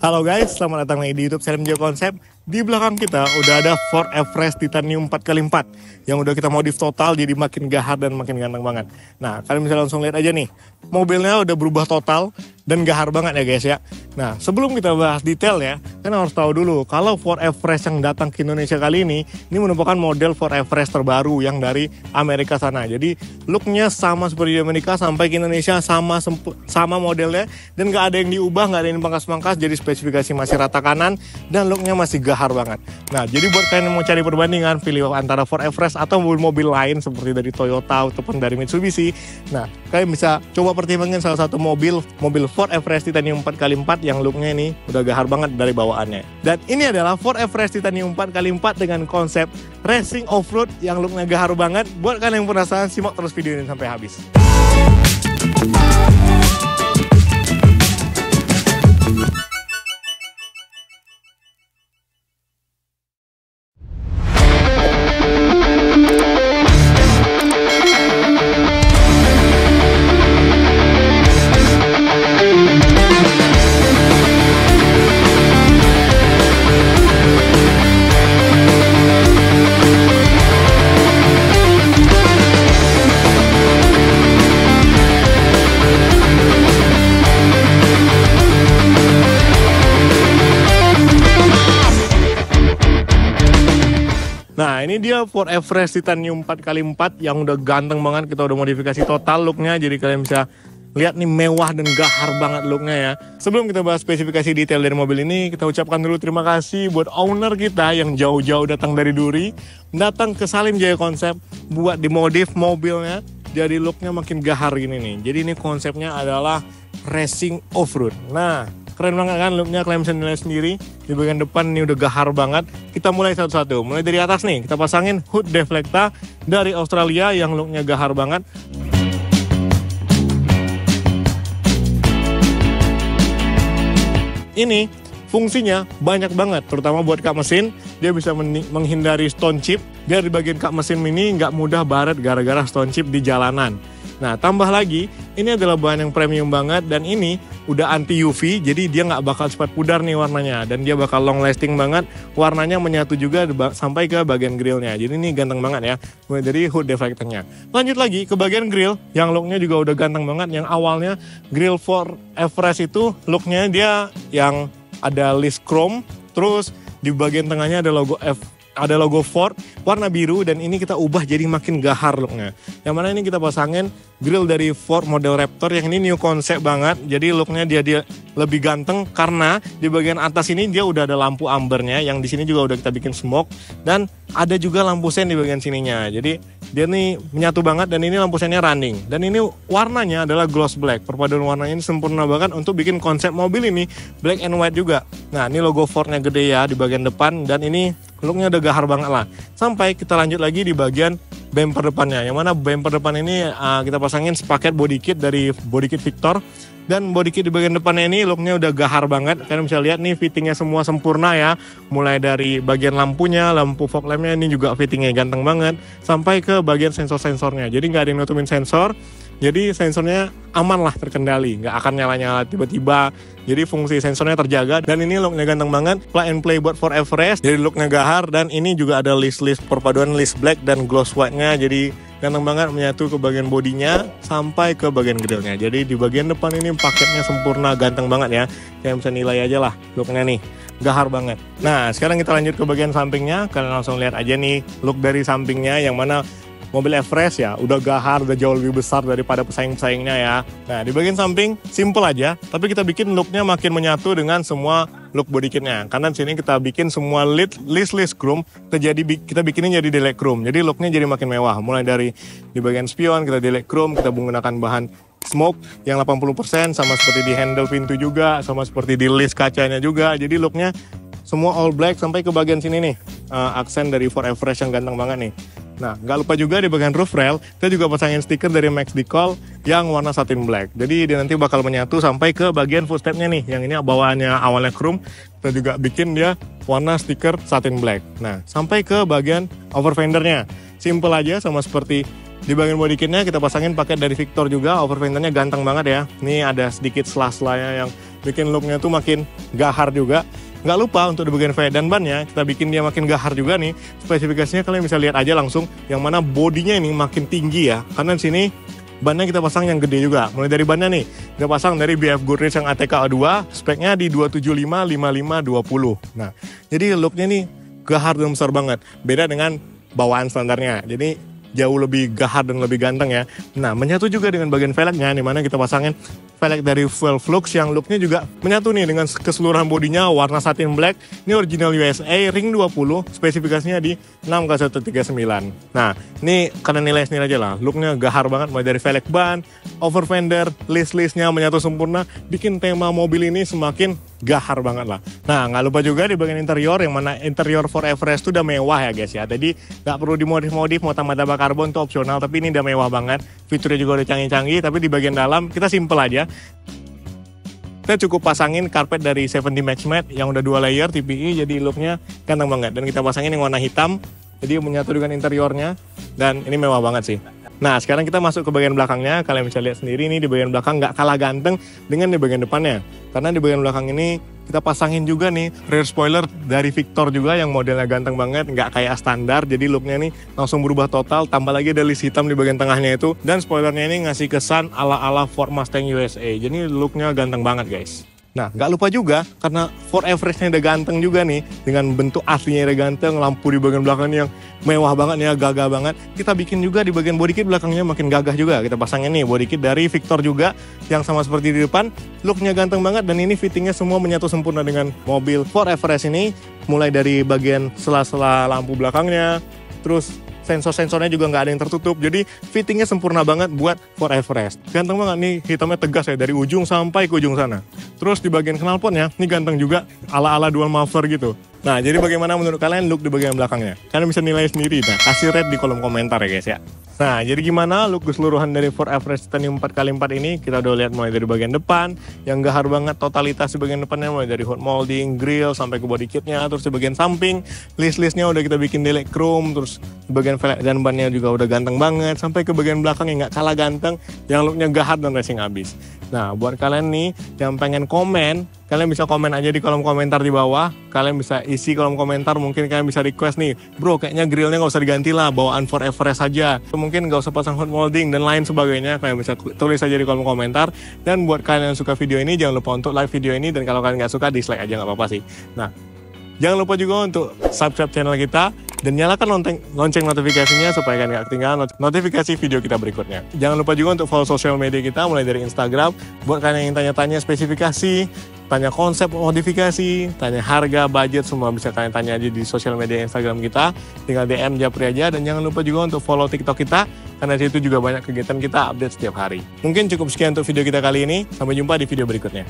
Halo guys, selamat datang lagi di YouTube Salim Jaya Konsep. Di belakang kita udah ada Ford Everest Titanium 4x4 yang udah kita modif total jadi makin gahar dan makin ganteng banget. Nah, kalian bisa langsung lihat aja nih. Mobilnya udah berubah total dan gahar banget ya guys ya. Nah, sebelum kita bahas detail ya, kalian harus tahu dulu kalau Ford Everest yang datang ke Indonesia kali ini merupakan model Ford Everest terbaru yang dari Amerika sana. Jadi looknya sama seperti di Amerika, sampai ke Indonesia sama modelnya dan gak ada yang diubah, gak ada yang pangkas-pangkas. Jadi spesifikasi masih rata kanan dan looknya masih gahar banget. Nah, jadi buat kalian yang mau cari perbandingan pilih antara Ford Everest atau mobil-mobil lain seperti dari Toyota ataupun dari Mitsubishi, nah kalian bisa coba pertimbangkan salah satu mobil Ford Everest Titanium 4x4 yang looknya ini udah gahar banget dari bawaannya. Dan ini adalah Ford Everest Titanium 4x4 dengan konsep racing off-road yang looknya gahar banget. Buat kalian yang penasaran, simak terus video ini sampai habis. Nah, ini dia Ford Everest Titanium 4x4 yang udah ganteng banget. Kita udah modifikasi total looknya, jadi kalian bisa lihat nih mewah dan gahar banget looknya ya. Sebelum kita bahas spesifikasi detail dari mobil ini, kita ucapkan dulu terima kasih buat owner kita yang jauh-jauh datang dari Duri, datang ke Salim Jaya Konsep buat dimodif mobilnya jadi looknya makin gahar gini nih. Jadi ini konsepnya adalah racing off-road. Nah, keren banget kan looknya, kalian bisa nilai sendiri. Di bagian depan ini udah gahar banget. Kita mulai satu-satu. Mulai dari atas nih, kita pasangin hood deflecta dari Australia yang looknya gahar banget. Ini fungsinya banyak banget, terutama buat kap mesin. Dia bisa menghindari stone chip, biar di bagian kap mesin ini nggak mudah baret gara-gara stone chip di jalanan. Nah, tambah lagi, ini adalah bahan yang premium banget dan ini udah anti UV, jadi dia nggak bakal cepat pudar nih warnanya dan dia bakal long lasting banget. Warnanya menyatu juga sampai ke bagian grillnya. Jadi ini ganteng banget ya, mulai dari hood deflectornya. Lanjut lagi ke bagian grill, yang looknya juga udah ganteng banget. Yang awalnya grill Ford Everest itu looknya dia yang ada list chrome, terus di bagian tengahnya ada logo Ford warna biru, dan ini kita ubah jadi makin gahar looknya. Yang mana ini kita pasangin grill dari Ford model Raptor yang ini new konsep banget. Jadi looknya dia lebih ganteng karena di bagian atas ini dia udah ada lampu ambernya, yang di sini juga udah kita bikin smoke, dan ada juga lampu sen di bagian sininya. Jadi dia nih menyatu banget, dan ini lampu sennya running, dan ini warnanya adalah gloss black. Perpaduan warnanya ini sempurna banget untuk bikin konsep mobil ini black and white juga. Nah, ini logo Fordnya gede ya di bagian depan, dan ini looknya udah gahar banget lah. Sampai kita lanjut lagi di bagian bumper depannya, yang mana bumper depan ini kita pasangin sepaket body kit dari body kit Victor. Dan body kit di bagian depannya ini looknya udah gahar banget. Kalian bisa lihat nih fittingnya semua sempurna ya. Mulai dari bagian lampunya, lampu fog lampnya ini juga fittingnya ganteng banget, sampai ke bagian sensor-sensornya. Jadi nggak ada yang nutupin sensor. Jadi sensornya aman lah, terkendali, nggak akan nyala-nyala tiba-tiba. Jadi fungsi sensornya terjaga, dan ini looknya ganteng banget. Plug and play buat Ford Everest, jadi looknya gahar. Dan ini juga ada list perpaduan list black dan gloss white-nya. Jadi ganteng banget, menyatu ke bagian bodinya sampai ke bagian grillnya. Jadi di bagian depan ini paketnya sempurna, ganteng banget ya. Kalian bisa nilai aja lah looknya nih, gahar banget. Nah, sekarang kita lanjut ke bagian sampingnya. Kalian langsung lihat aja nih look dari sampingnya, yang mana mobil Everest ya udah gahar, udah jauh lebih besar daripada pesaing-pesaingnya ya. Nah, di bagian samping simple aja, tapi kita bikin looknya makin menyatu dengan semua look body kitnya. Karena di sini kita bikin semua list chrome, kita bikinnya jadi delete chrome. Jadi looknya jadi makin mewah. Mulai dari di bagian spion kita delete chrome, kita menggunakan bahan smoke yang 80%, sama seperti di handle pintu juga, sama seperti di list kacanya juga. Jadi looknya semua all black sampai ke bagian sini nih, aksen dari Ford Everest yang ganteng banget nih. Nah, nggak lupa juga di bagian roof rail, kita juga pasangin stiker dari Max Decol yang warna satin black. Jadi dia nanti bakal menyatu sampai ke bagian footstepnya nih, yang ini bawaannya awalnya chrome, kita juga bikin dia warna stiker satin black. Nah, sampai ke bagian over fendernya, simple aja, sama seperti di bagian body kitnya kita pasangin paket dari Victor juga. Over fendernya ganteng banget ya. Ini ada sedikit sela-selanya yang bikin looknya tuh makin gahar juga. Nggak lupa untuk di bagian velg dan bannya, kita bikin dia makin gahar juga nih. Spesifikasinya kalian bisa lihat aja langsung, yang mana bodinya ini makin tinggi ya. Karena di sini bannya kita pasang yang gede juga. Mulai dari bannya nih, kita pasang dari BF Goodrich yang ATK A2, speknya di 275 55 20. Nah, jadi looknya nih gahar dan besar banget. Beda dengan bawaan standarnya. Jadi jauh lebih gahar dan lebih ganteng ya. Nah, menyatu juga dengan bagian velgnya, di mana kita pasangin velg dari Fuel Flux yang looknya juga menyatu nih dengan keseluruhan bodinya warna satin black. Ini original USA ring 20, spesifikasinya di 6K139. Nah, ini kalian nilai sendiri aja lah. Looknya gahar banget, mulai dari velg ban, over fender, list-listnya menyatu sempurna, bikin tema mobil ini semakin gahar banget lah. Nah, nggak lupa juga di bagian interior, yang mana interior Ford Everest itu udah mewah ya guys ya. Jadi nggak perlu dimodif-modif, mau tambah karbon itu opsional, tapi ini udah mewah banget. Fiturnya juga udah canggih-canggih, tapi di bagian dalam kita simple aja. Kita cukup pasangin karpet dari 70 Max Matte yang udah 2 layer TPE, jadi looknya ganteng banget. Dan kita pasangin yang warna hitam, jadi menyatu dengan interiornya, dan ini mewah banget sih. Nah, sekarang kita masuk ke bagian belakangnya. Kalian bisa lihat sendiri nih, di bagian belakang nggak kalah ganteng dengan di bagian depannya. Karena di bagian belakang ini kita pasangin juga nih rear spoiler dari Victor juga yang modelnya ganteng banget, nggak kayak standar. Jadi looknya nih langsung berubah total, tambah lagi ada list hitam di bagian tengahnya itu. Dan spoilernya ini ngasih kesan ala-ala Ford Mustang USA. Jadi looknya ganteng banget guys. Nah, nggak lupa juga, karena Ford Everest-nya udah ganteng juga nih, dengan bentuk aslinya udah ganteng, lampu di bagian belakangnya yang mewah banget nih, gagah banget. Kita bikin juga di bagian body kit belakangnya makin gagah juga. Kita pasangin nih body kit dari Victor juga, yang sama seperti di depan. Looknya ganteng banget, dan ini fittingnya semua menyatu sempurna dengan mobil Ford Everest ini. Mulai dari bagian sela-sela lampu belakangnya, terus sensor-sensornya juga nggak ada yang tertutup. Jadi fittingnya sempurna banget buat Ford Everest. Ganteng banget nih, hitamnya tegas ya dari ujung sampai ke ujung sana. Terus di bagian knalpotnya, ini ganteng juga ala-ala dual muffler gitu. Nah, jadi bagaimana menurut kalian look di bagian belakangnya? Kalian bisa nilai sendiri. Nah, kasih rate di kolom komentar ya guys ya. Nah, jadi gimana look keseluruhan dari Ford Everest Titanium 4x4 ini? Kita udah lihat mulai dari bagian depan, yang gahar banget totalitas di bagian depannya, mulai dari hot molding, grill, sampai ke body kitnya. Terus di bagian samping, list-listnya udah kita bikin delek chrome. Terus di bagian velg dan bannya juga udah ganteng banget. Sampai ke bagian belakang yang nggak kalah ganteng, yang looknya gahar dan racing abis. Nah, buat kalian nih yang pengen komen, kalian bisa komen aja di kolom komentar di bawah. Kalian bisa isi kolom komentar, mungkin kalian bisa request nih, bro kayaknya grillnya nggak usah diganti lah, bawaan Ford Everest aja. Mungkin nggak usah pasang hot molding dan lain sebagainya. Kalian bisa tulis aja di kolom komentar. Dan buat kalian yang suka video ini, jangan lupa untuk like video ini. Dan kalau kalian nggak suka, dislike aja nggak apa-apa sih. Nah, jangan lupa juga untuk subscribe channel kita dan nyalakan lonceng notifikasinya supaya kalian gak ketinggalan notifikasi video kita berikutnya. Jangan lupa juga untuk follow sosial media kita mulai dari Instagram. Buat kalian yang ingin tanya-tanya spesifikasi, tanya konsep modifikasi, tanya harga, budget, semua bisa kalian tanya aja di sosial media Instagram kita. Tinggal DM Japri aja, dan jangan lupa juga untuk follow TikTok kita, karena di situ juga banyak kegiatan kita update setiap hari. Mungkin cukup sekian untuk video kita kali ini. Sampai jumpa di video berikutnya.